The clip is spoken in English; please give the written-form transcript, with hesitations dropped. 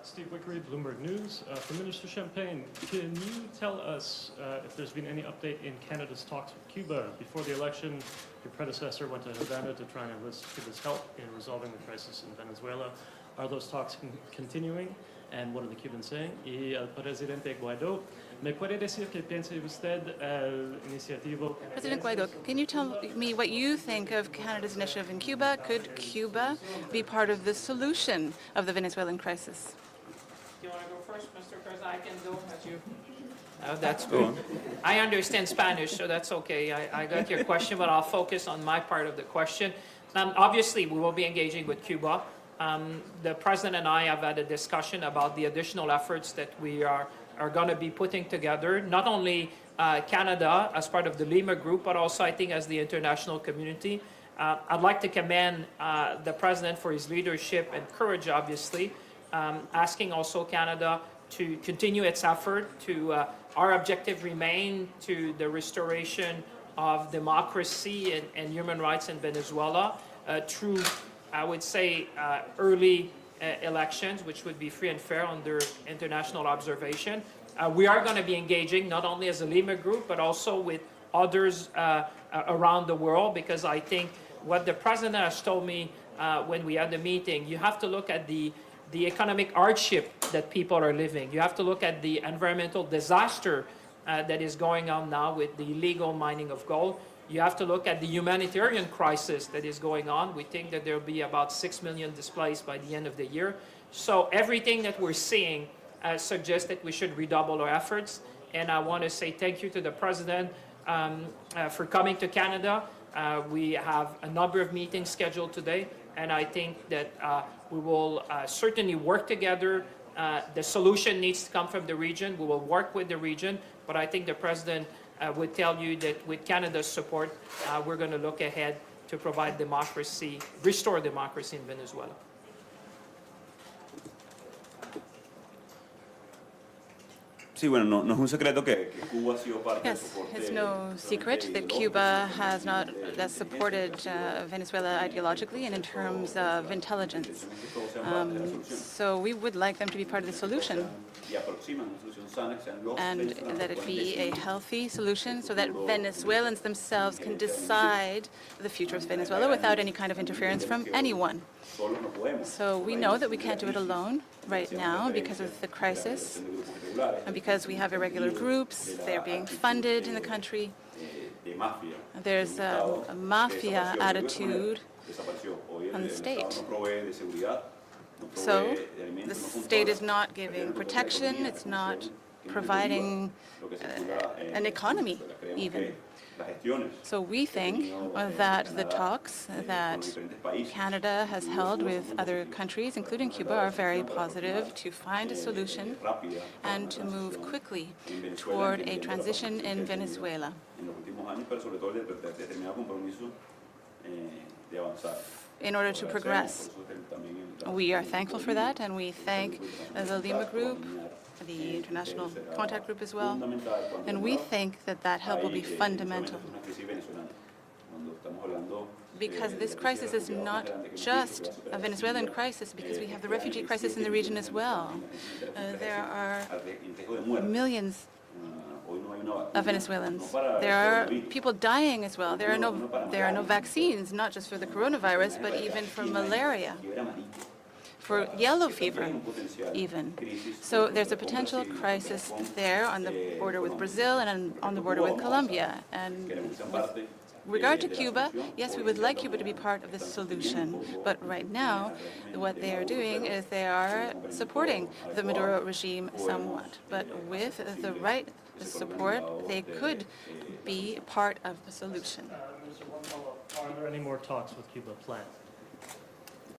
Steve Wickery, Bloomberg News. For Minister Champagne, can you tell us if there's been any update in Canada's talks with Cuba? Before the election, your predecessor went to Havana to try and enlist Cuba's help in resolving the crisis in Venezuela. Are those talks continuing? And what are the Cubans saying? Y al presidente Guaidó, ¿me puede decir qué piensa usted iniciativa? President Guaidó, can you tell me what you think of Canada's initiative in Cuba? Could Cuba be part of the solution of the Venezuelan crisis? Do you want to go first, Mr. President? I can go as you. Oh, that's good. I understand Spanish, so that's okay. I got your question, but I'll focus on my part of the question. Obviously, we will be engaging with Cuba. The President and I have had a discussion about the additional efforts that we are going to be putting together, not only Canada as part of the Lima Group, but also I think as the international community. I'd like to commend the President for his leadership and courage, obviously, asking also Canada to continue its effort to, our objective remain to the restoration of democracy and human rights in Venezuela through, I would say, early elections, which would be free and fair under international observation. We are going to be engaging not only as a Lima Group, but also with others around the world, because I think what the President has told me when we had the meeting, you have to look at the economic hardship that people are living. You have to look at the environmental disaster that is going on now with the illegal mining of gold. You have to look at the humanitarian crisis that is going on. We think that there will be about 6 million displaced by the end of the year. So everything that we're seeing suggests that we should redouble our efforts. And I want to say thank you to the President for coming to Canada. We have a number of meetings scheduled today, and I think that we will certainly work together. The solution needs to come from the region. We will work with the region, but I think the President would tell you that with Canada's support, we're going to look ahead to provide democracy, restore democracy in Venezuela. Sí, bueno, no es un secreto que Cuba ha sido parte del Yes, soporte. it's no secret that Cuba has supported Venezuela ideologically and in terms of intelligence. So we would like them to be part of the solution, and that it be a healthy solution so that Venezuelans themselves can decide the future of Venezuela without any kind of interference from anyone. So we know that we can't do it alone right now because of the crisis and because we have irregular groups. They're being funded in the country. There's a mafia attitude on the state. So the state is not giving protection. It's not providing an economy even. So we think that the talks that Canada has held with other countries, including Cuba, are very positive to find a solution and to move quickly toward a transition in Venezuela. In order to progress. We are thankful for that, and we thank the Lima Group, the International Contact Group as well, and we think that that help will be fundamental. Because this crisis is not just a Venezuelan crisis, because we have the refugee crisis in the region as well. There are millions of Venezuelans. There are people dying as well. There are no vaccines, not just for the coronavirus, but even for malaria, for yellow fever even. So there's a potential crisis there on the border with Brazil and on the border with Colombia. And with regard to Cuba, yes, we would like Cuba to be part of the solution. But right now, what they are doing is they are supporting the Maduro regime somewhat. But with the right support, they could be part of the solution. Are there any more talks with Cuba planned?